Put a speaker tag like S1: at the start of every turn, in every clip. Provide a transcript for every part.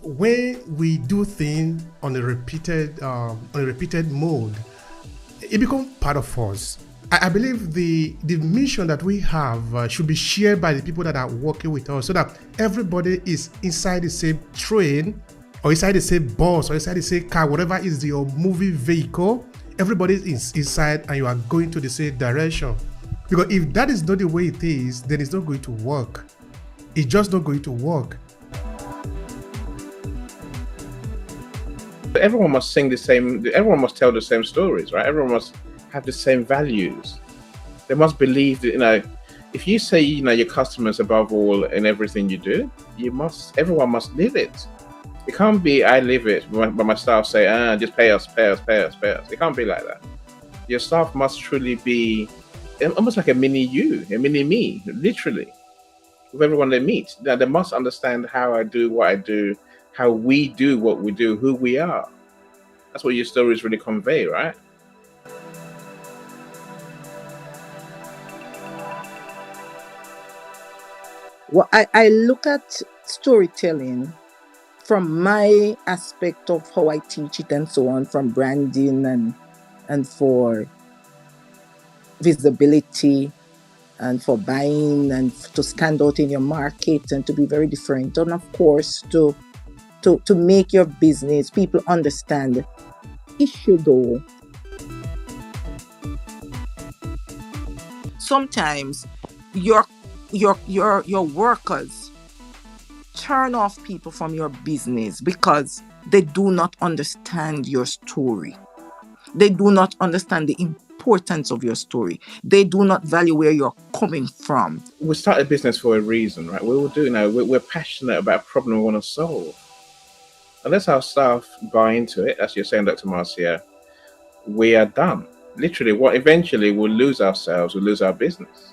S1: When we do things on a repeated mode, it becomes part of us. I believe the mission that we have should be shared by the people that are working with us, so that everybody is inside the same train, or inside the same bus, or inside the same car, whatever is your moving vehicle. Everybody is inside, and you are going to the same direction. Because if that is not the way it is, then it's not going to work. It's just not going to work.
S2: Everyone must sing the same, everyone must tell the same stories, right? Everyone must have the same values. They must believe that, if you say, your customers above all in everything you do, everyone must live it. It can't be, I live it, but my staff say, just pay us. It can't be like that. Your staff must truly be almost like a mini you, a mini me, literally, with everyone they meet. Now, they must understand how I do what I do, how we do what we do, who we are. That's what your stories really convey, right?
S3: Well, I look at storytelling from my aspect of how I teach it and so on, from branding and for visibility and for buying and to stand out in your market and to be very different. And of course, to make your business, people understand the issue though. Sometimes your workers turn off people from your business because they do not understand your story. They do not understand the importance of your story. They do not value where you're coming from.
S2: We started business for a reason, right? We will do we're passionate about a problem we want to solve. Unless our staff buy into it, as you're saying, Dr. Marcia, we are done. Literally, eventually we'll lose ourselves, we'll lose our business.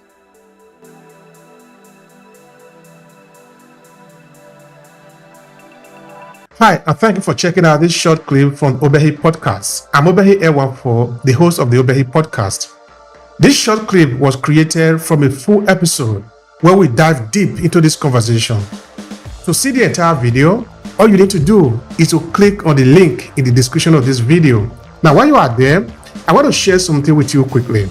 S1: Hi, and thank you for checking out this short clip from Obehi Podcast. I'm Obehi Ewanfo, the host of the Obehi Podcast. This short clip was created from a full episode where we dive deep into this conversation. To see the entire video, all you need to do is to click on the link in the description of this video. Now, while you are there, I want to share something with you quickly.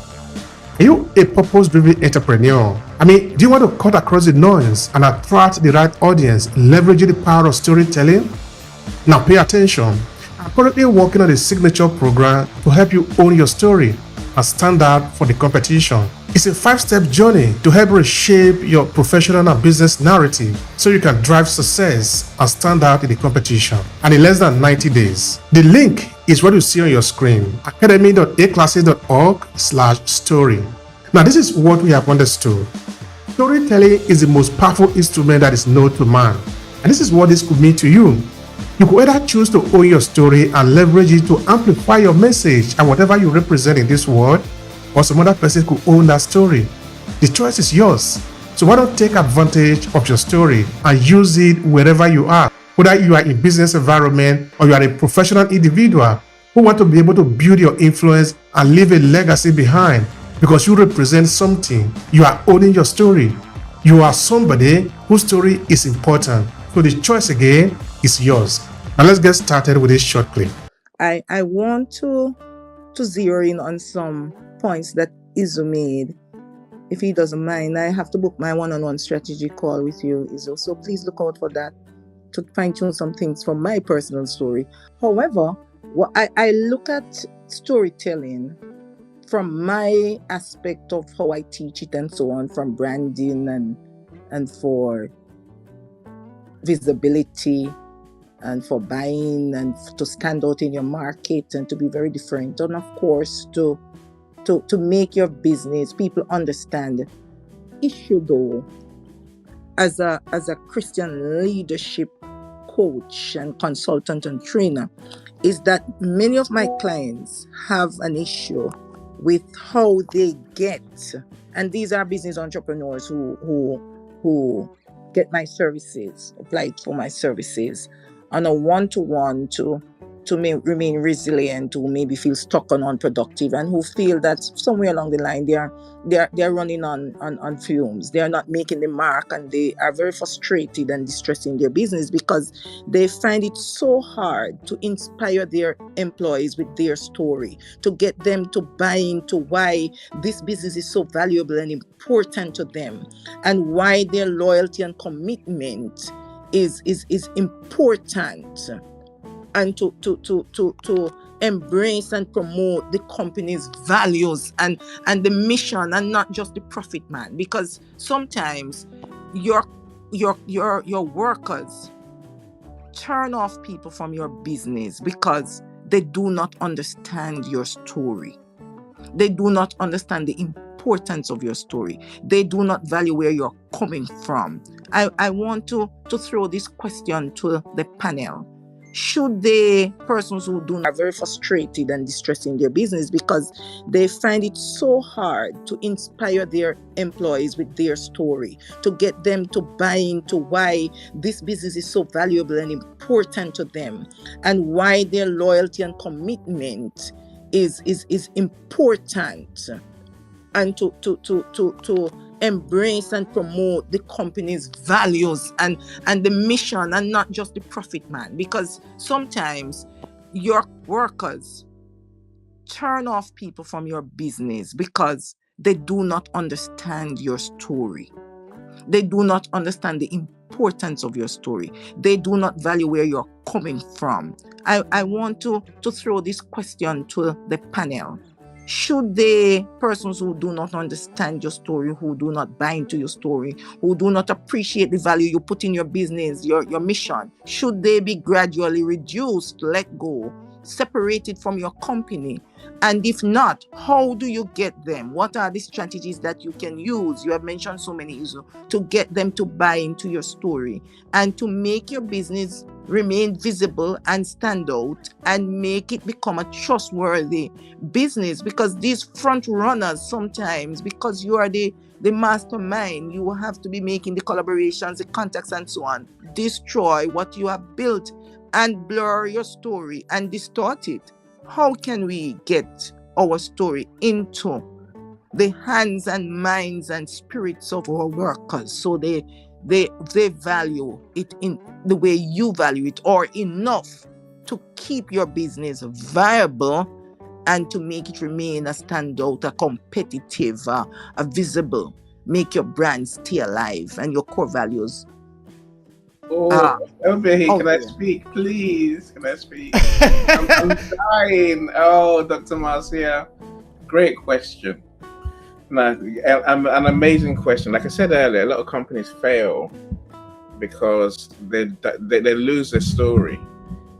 S1: Are you a purpose-driven entrepreneur? Do you want to cut across the noise and attract the right audience, leveraging the power of storytelling? Now pay attention. I'm currently working on a signature program to help you own your story and stand out for the competition. It's a 5-step journey to help reshape your professional and business narrative so you can drive success and stand out in the competition. And in less than 90 days. The link is what you see on your screen, academy.aclasses.org/story. Now this is what we have understood. Storytelling is the most powerful instrument that is known to man. And this is what this could mean to you. You could either choose to own your story and leverage it to amplify your message and whatever you represent in this world, or some other person could own that story. The choice is yours. So why not take advantage of your story and use it wherever you are, whether you are in business environment or you are a professional individual who want to be able to build your influence and leave a legacy behind because you represent something. You are owning your story. You are somebody whose story is important. So the choice again is yours. Now let's get started with this short clip.
S3: I want to zero in on some points that Izu made. If he doesn't mind, I have to book my one-on-one strategy call with you, Izu. So please look out for that to fine-tune some things from my personal story. However, I look at storytelling from my aspect of how I teach it and so on, from branding and for visibility and for buying and to stand out in your market and to be very different. And of course, to make your business, people understand the issue though. As a Christian leadership coach and consultant and trainer, is that many of my clients have an issue with how they get, and these are business entrepreneurs who get my services, applied for my services on a one-to-one to remain resilient, who maybe feel stuck and unproductive, and who feel that somewhere along the line they're running on fumes. They are not making the mark, and they are very frustrated and distressed in their business because they find it so hard to inspire their employees with their story, to get them to buy into why this business is so valuable and important to them, and why their loyalty and commitment is important, and to embrace and promote the company's values and the mission, and not just the profit, man. Because sometimes your workers turn off people from your business because they do not understand your story. They do not understand the importance of your story. They do not value where you're coming from. I want to throw this question to the panel. Should the persons who are very frustrated and distressed in their business because they find it so hard to inspire their employees with their story, to get them to buy into why this business is so valuable and important to them, and why their loyalty and commitment is important, and to embrace and promote the company's values and the mission, and not just the profit, man. Because sometimes your workers turn off people from your business because they do not understand your story. They do not understand the importance of your story. They do not value where you're coming from. I want to throw this question to the panel. Should the persons who do not understand your story, who do not buy into your story, who do not appreciate the value you put in your business, your mission, should they be gradually reduced, let go, separated from your company? And if not, how do you get them? What are the strategies that you can use? You have mentioned so many, to get them to buy into your story and to make your business remain visible and stand out, and make it become a trustworthy business. Because these front runners, sometimes, because you are the mastermind, you will have to be making the collaborations, the contacts, and so on, destroy what you have built and blur your story and distort it. How can we get our story into the hands and minds and spirits of our workers, so they value it in the way you value it, or enough to keep your business viable and to make it remain a standout, a competitive, a visible, make your brand stay alive and your core values?
S2: Okay, can I speak, please? Can I speak? I'm dying. Oh, Dr. Marcia, great question. An amazing question. Like I said earlier, a lot of companies fail because they lose their story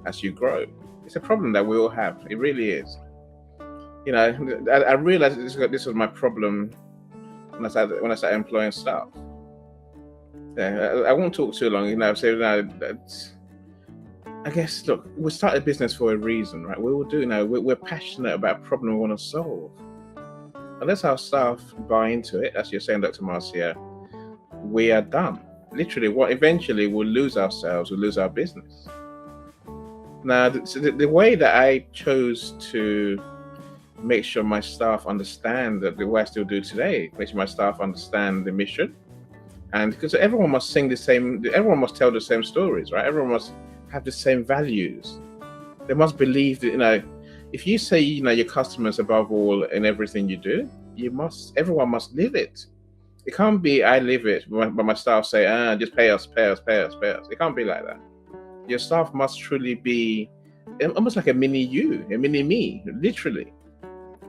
S2: as you grow. It's a problem that we all have. It really is. You know, I realized this was my problem when I started employing staff. Yeah, I won't talk too long. You know, so I guess, look, we started business for a reason, right? We all do. You know, we're passionate about a problem we want to solve. Unless our staff buy into it, as you're saying, Dr. Marcia, we are done. Literally, eventually we'll lose ourselves, we'll lose our business. Now, the way that I chose to make sure my staff understand that the way I still do today, make sure my staff understand the mission, and because everyone must everyone must tell the same stories, right? Everyone must have the same values. They must believe that, you know, if you say, you know, your customers above all in everything you do, everyone must live it. It can't be I live it, but my staff say, just pay us. It can't be like that. Your staff must truly be almost like a mini you, a mini me, literally,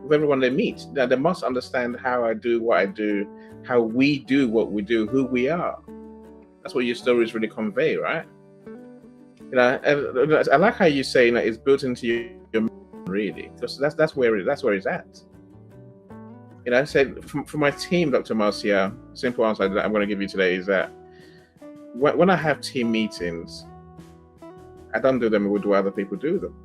S2: with everyone they meet. Now, they must understand how I do what I do, how we do what we do, who we are. That's what your stories really convey, right? You know, I like how you say, you know, it's built into your really, because that's where it's at. You know, I said for my team, Dr. Marcia, simple answer that I'm going to give you today is that when I have team meetings, I don't do them with what other people do them.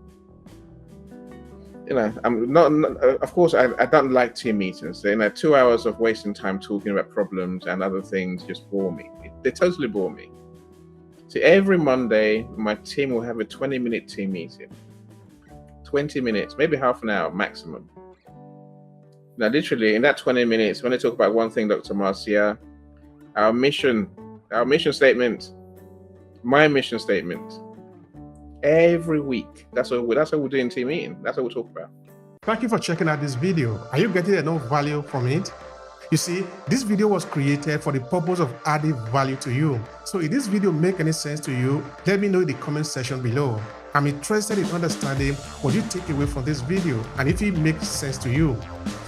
S2: You know, I'm not of course, I don't like team meetings. You know, 2 hours of wasting time talking about problems and other things just bore me. They totally bore me. See, every Monday, my team will have a 20-minute team meeting. 20 minutes, maybe half an hour maximum. Now, literally, in that 20 minutes, when I talk about one thing, Dr. Marcia, our mission statement, my mission statement, every week. That's what we'll do in team meeting. That's what we'll talk about.
S1: Thank you for checking out this video. Are you getting enough value from it? You see, this video was created for the purpose of adding value to you. So if this video make any sense to you, let me know in the comment section below. I'm interested in understanding what you take away from this video and if it makes sense to you,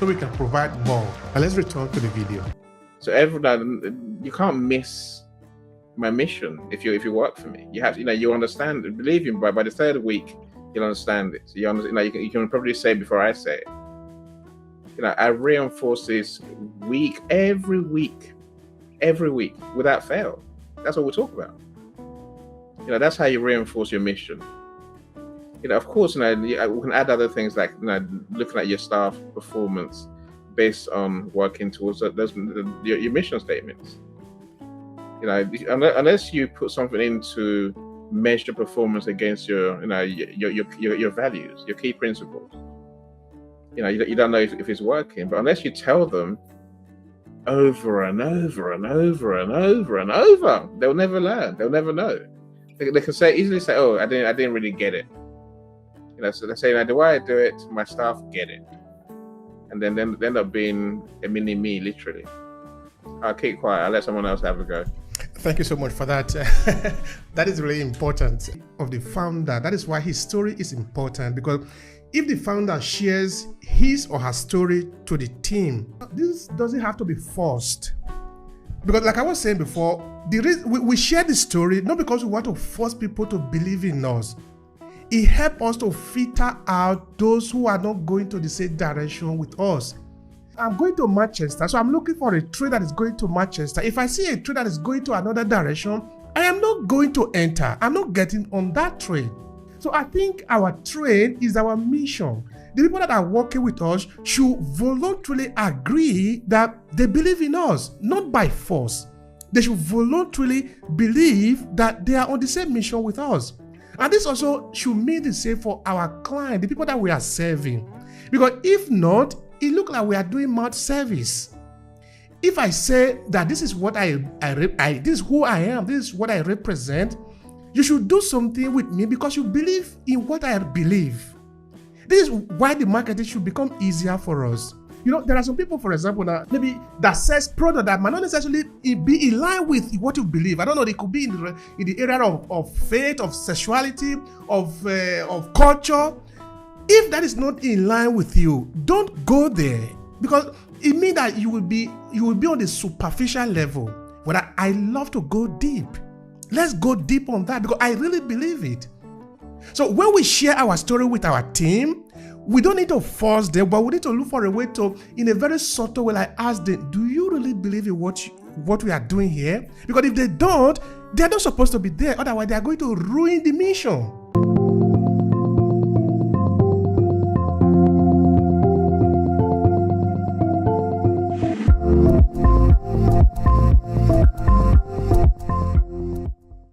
S1: so we can provide more. Now let's return to the video.
S2: So you can't miss my mission if you work for me. You have to, you understand it. Believe me, by the third week, you'll understand it. So you can probably say it before I say it. I reinforce this every week, without fail. That's what we'll talk about. That's how you reinforce your mission. Of course, we can add other things like looking at your staff performance based on working towards your mission statements. Unless you put something in to measure performance against your values, your key principles. You don't know if it's working, but unless you tell them over and over and over and over and over, they'll never learn. They'll never know. They can easily say, "Oh, I didn't really get it." So they say, "The way I do it, my staff get it," and then they end up being a mini me, literally. I'll keep quiet. I'll let someone else have a go.
S1: Thank you so much for that. That is really important of the founder. That is why his story is important, because if the founder shares his or her story to the team, this doesn't have to be forced. Because like I was saying before, we share the story not because we want to force people to believe in us. It helps us to filter out those who are not going to the same direction with us. I'm going to Manchester, so I'm looking for a train that is going to Manchester. If I see a train that is going to another direction, I am not going to enter. I'm not getting on that train. So I think our train is our mission. The people that are working with us should voluntarily agree that they believe in us, not by force. They should voluntarily believe that they are on the same mission with us. And this also should mean the same for our client, the people that we are serving. Because if not, it looks like we are doing mouth service. If I say that this is what this is who I am, this is what I represent, you should do something with me because you believe in what I believe. This is why the marketing should become easier for us. There are some people, for example, that says product that might not necessarily be in line with what you believe. I don't know, they could be in the area of faith, of sexuality, of culture. If that is not in line with you, don't go there, because it means that you will be on the superficial level. But I love to go deep. Let's go deep on that, because I really believe it. So when we share our story with our team, we don't need to force them, but we need to look for a way to, in a very subtle way, like ask them, do you really believe in what we are doing here? Because if they don't, they're not supposed to be there. Otherwise, they are going to ruin the mission.